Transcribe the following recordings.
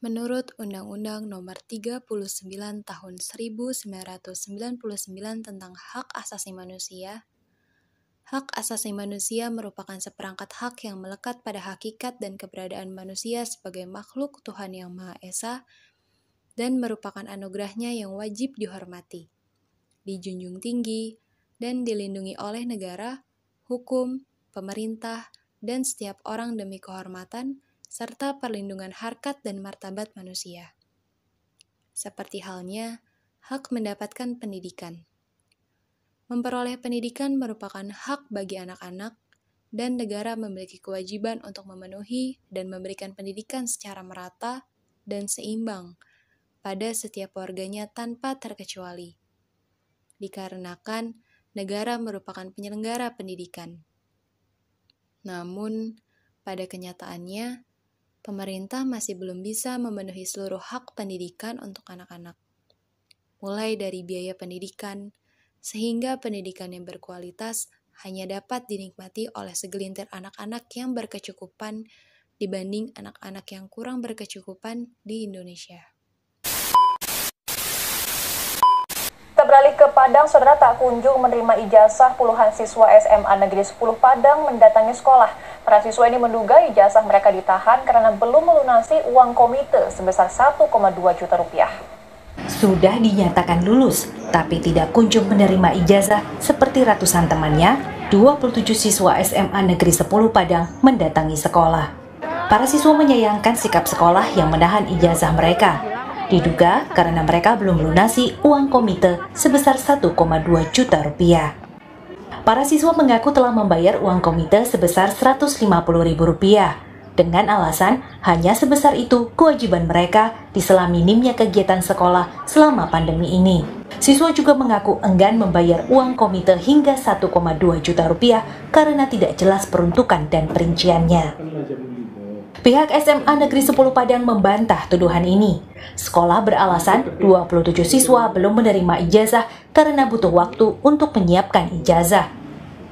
Menurut Undang-Undang Nomor 39 Tahun 1999 tentang Hak Asasi Manusia, hak asasi manusia merupakan seperangkat hak yang melekat pada hakikat dan keberadaan manusia sebagai makhluk Tuhan Yang Maha Esa dan merupakan anugerahnya yang wajib dihormati, dijunjung tinggi, dan dilindungi oleh negara, hukum, pemerintah, dan setiap orang demi kehormatan serta perlindungan harkat dan martabat manusia. Seperti halnya hak mendapatkan pendidikan. Memperoleh pendidikan merupakan hak bagi anak-anak, dan negara memiliki kewajiban untuk memenuhi dan memberikan pendidikan secara merata dan seimbang pada setiap warganya tanpa terkecuali. Dikarenakan negara merupakan penyelenggara pendidikan. Namun, pada kenyataannya, pemerintah masih belum bisa memenuhi seluruh hak pendidikan untuk anak-anak, mulai dari biaya pendidikan, sehingga pendidikan yang berkualitas hanya dapat dinikmati oleh segelintir anak-anak yang berkecukupan dibanding anak-anak yang kurang berkecukupan di Indonesia. Kita beralih ke Padang, saudara. Tak kunjung menerima ijazah, puluhan siswa SMA Negeri 10 Padang mendatangi sekolah. Para siswa ini menduga ijazah mereka ditahan karena belum melunasi uang komite sebesar 1,2 juta rupiah. Sudah dinyatakan lulus, tapi tidak kunjung menerima ijazah seperti ratusan temannya, 27 siswa SMA Negeri 10 Padang mendatangi sekolah. Para siswa menyayangkan sikap sekolah yang menahan ijazah mereka. Diduga karena mereka belum melunasi uang komite sebesar 1,2 juta rupiah. Para siswa mengaku telah membayar uang komite sebesar Rp150.000 dengan alasan hanya sebesar itu kewajiban mereka di sela minimnya kegiatan sekolah selama pandemi ini. Siswa juga mengaku enggan membayar uang komite hingga 1,2 juta rupiah karena tidak jelas peruntukan dan perinciannya. Pihak SMA Negeri 10 Padang membantah tuduhan ini. Sekolah beralasan 27 siswa belum menerima ijazah karena butuh waktu untuk menyiapkan ijazah.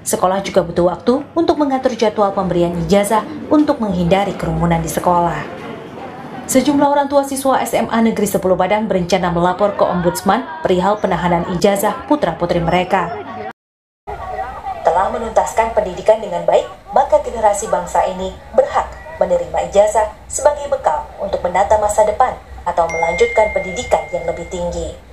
Sekolah juga butuh waktu untuk mengatur jadwal pemberian ijazah untuk menghindari kerumunan di sekolah. Sejumlah orang tua siswa SMA Negeri 10 Padang berencana melapor ke Ombudsman perihal penahanan ijazah putra-putri mereka. Telah menuntaskan pendidikan dengan baik, maka generasi bangsa ini berhak menerima ijazah sebagai bekal untuk menata masa depan atau melanjutkan pendidikan yang lebih tinggi.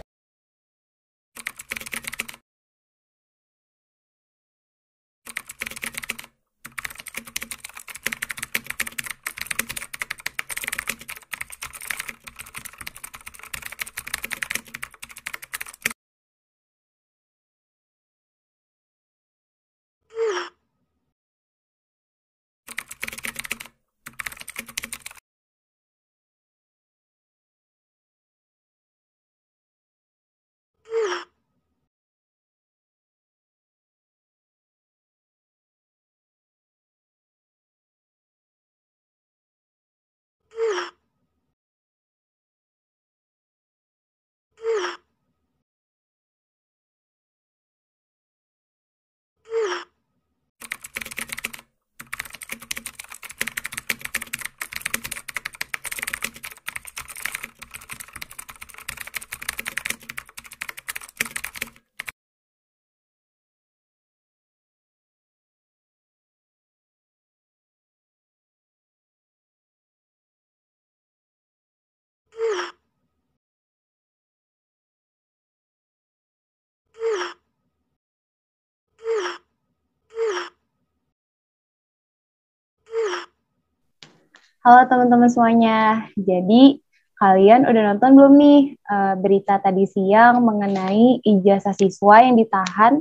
Halo teman-teman semuanya, jadi kalian udah nonton belum nih berita tadi siang mengenai ijazah siswa yang ditahan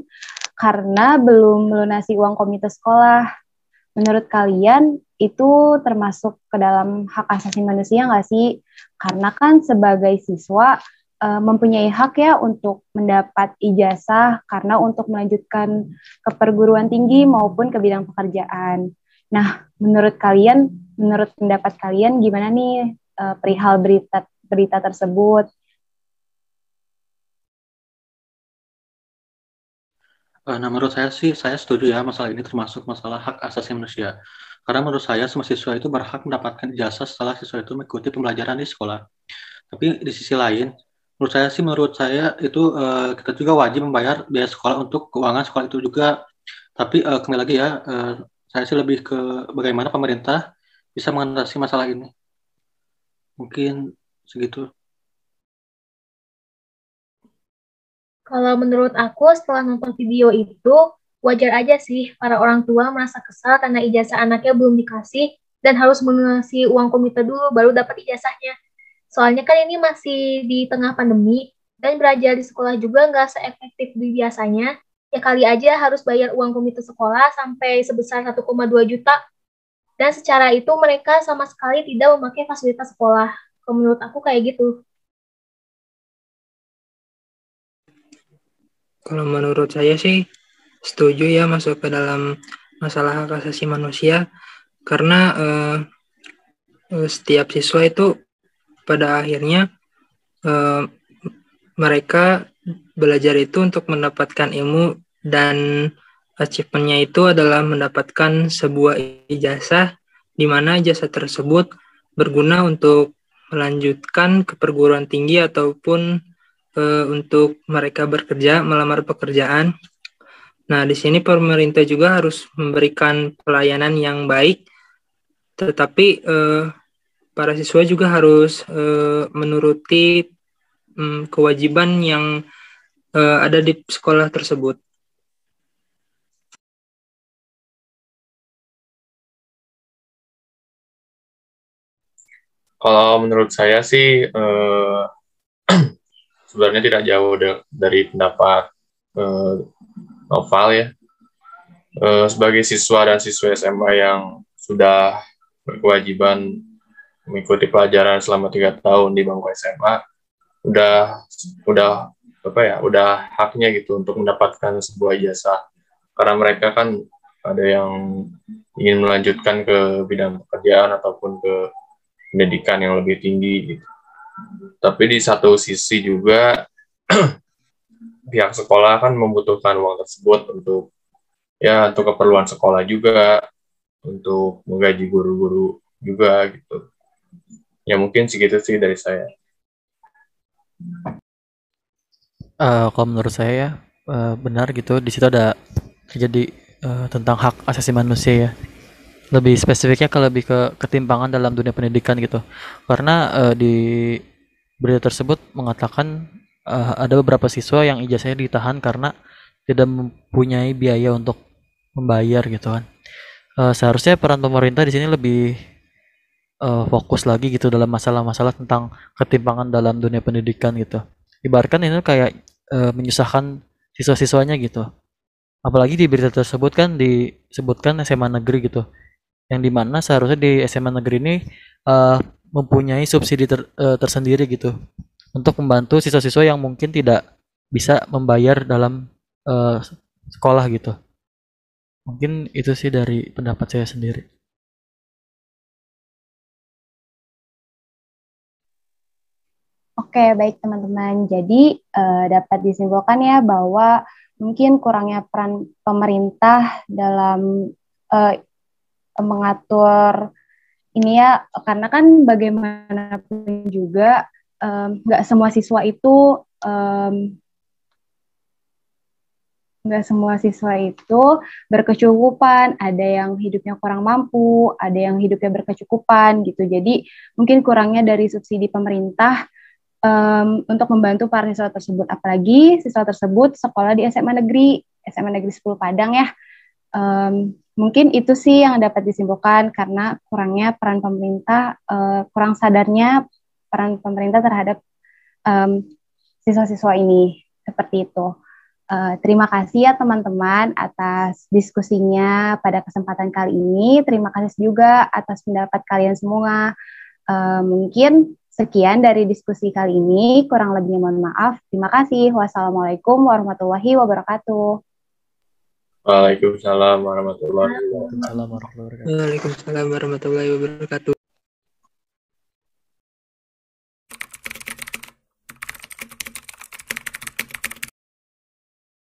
karena belum melunasi uang komite sekolah? Menurut kalian itu termasuk ke dalam hak asasi manusia nggak sih? Karena kan sebagai siswa mempunyai hak ya untuk mendapat ijazah karena untuk melanjutkan ke perguruan tinggi maupun ke bidang pekerjaan. Nah, menurut pendapat kalian gimana nih perihal berita tersebut? Nah, menurut saya sih, saya setuju ya masalah ini termasuk masalah hak asasi manusia. Karena menurut saya semua siswa itu berhak mendapatkan ijazah setelah siswa itu mengikuti pembelajaran di sekolah. Tapi di sisi lain, menurut saya itu kita juga wajib membayar biaya sekolah untuk keuangan sekolah itu juga. Tapi kembali lagi ya, saya sih lebih ke bagaimana pemerintah bisa mengatasi masalah ini. Mungkin segitu. Kalau menurut aku setelah nonton video itu, wajar aja sih para orang tua merasa kesal karena ijazah anaknya belum dikasih dan harus mengasih uang komite dulu baru dapat ijazahnya. Soalnya kan ini masih di tengah pandemi dan belajar di sekolah juga nggak seefektif di biasanya. Ya kali aja harus bayar uang komite sekolah sampai sebesar 1,2 juta. Dan secara itu mereka sama sekali tidak memakai fasilitas sekolah. Kalau menurut aku kayak gitu. Kalau menurut saya sih setuju ya masuk ke dalam masalah hak asasi manusia karena setiap siswa itu pada akhirnya mereka belajar itu untuk mendapatkan ilmu dan achievement-nya itu adalah mendapatkan sebuah ijazah di mana ijazah tersebut berguna untuk melanjutkan ke perguruan tinggi ataupun untuk mereka bekerja, melamar pekerjaan. Nah, di sini pemerintah juga harus memberikan pelayanan yang baik, tetapi para siswa juga harus menuruti kewajiban yang ada di sekolah tersebut. Kalau menurut saya sih sebenarnya tidak jauh dari pendapat Noval ya. Sebagai siswa dan siswa SMA yang sudah berkewajiban mengikuti pelajaran selama 3 tahun di bangku SMA, udah haknya gitu untuk mendapatkan sebuah ijazah. Karena mereka kan ada yang ingin melanjutkan ke bidang pekerjaan ataupun ke pendidikan yang lebih tinggi gitu. Tapi di satu sisi juga pihak sekolah kan membutuhkan uang tersebut untuk keperluan sekolah juga, untuk menggaji guru-guru juga gitu. Ya mungkin segitu sih dari saya. Kalau menurut saya benar gitu, di situ ada terjadi tentang hak asasi manusia ya. Lebih spesifiknya lebih ke ketimpangan dalam dunia pendidikan gitu. Karena di berita tersebut mengatakan ada beberapa siswa yang ijazahnya ditahan karena tidak mempunyai biaya untuk membayar gitu kan. Seharusnya peran pemerintah di sini lebih fokus lagi gitu dalam masalah-masalah tentang ketimpangan dalam dunia pendidikan gitu. Ibaratkan ini kayak menyusahkan siswa-siswanya gitu. Apalagi di berita tersebut kan disebutkan SMA negeri gitu, yang dimana seharusnya di SMA negeri ini mempunyai subsidi tersendiri gitu untuk membantu siswa-siswa yang mungkin tidak bisa membayar dalam sekolah gitu. Mungkin itu sih dari pendapat saya sendiri. Oke, baik teman-teman. Jadi dapat disimpulkan ya bahwa mungkin kurangnya peran pemerintah dalam mengatur ini ya, karena kan bagaimanapun juga nggak semua siswa itu berkecukupan, ada yang hidupnya kurang mampu, ada yang hidupnya berkecukupan gitu. Jadi mungkin kurangnya dari subsidi pemerintah untuk membantu para siswa tersebut. Apalagi siswa tersebut sekolah di SMA Negeri 10 Padang ya. Mungkin itu sih yang dapat disimpulkan karena kurangnya peran pemerintah, kurang sadarnya peran pemerintah terhadap siswa-siswa ini. Seperti itu. Terima kasih ya teman-teman atas diskusinya pada kesempatan kali ini. Terima kasih juga atas pendapat kalian semua. Mungkin sekian dari diskusi kali ini. Kurang lebihnya mohon maaf. Terima kasih. Wassalamualaikum warahmatullahi wabarakatuh. Waalaikumsalam warahmatullahi wabarakatuh. Waalaikumsalam warahmatullahi wabarakatuh.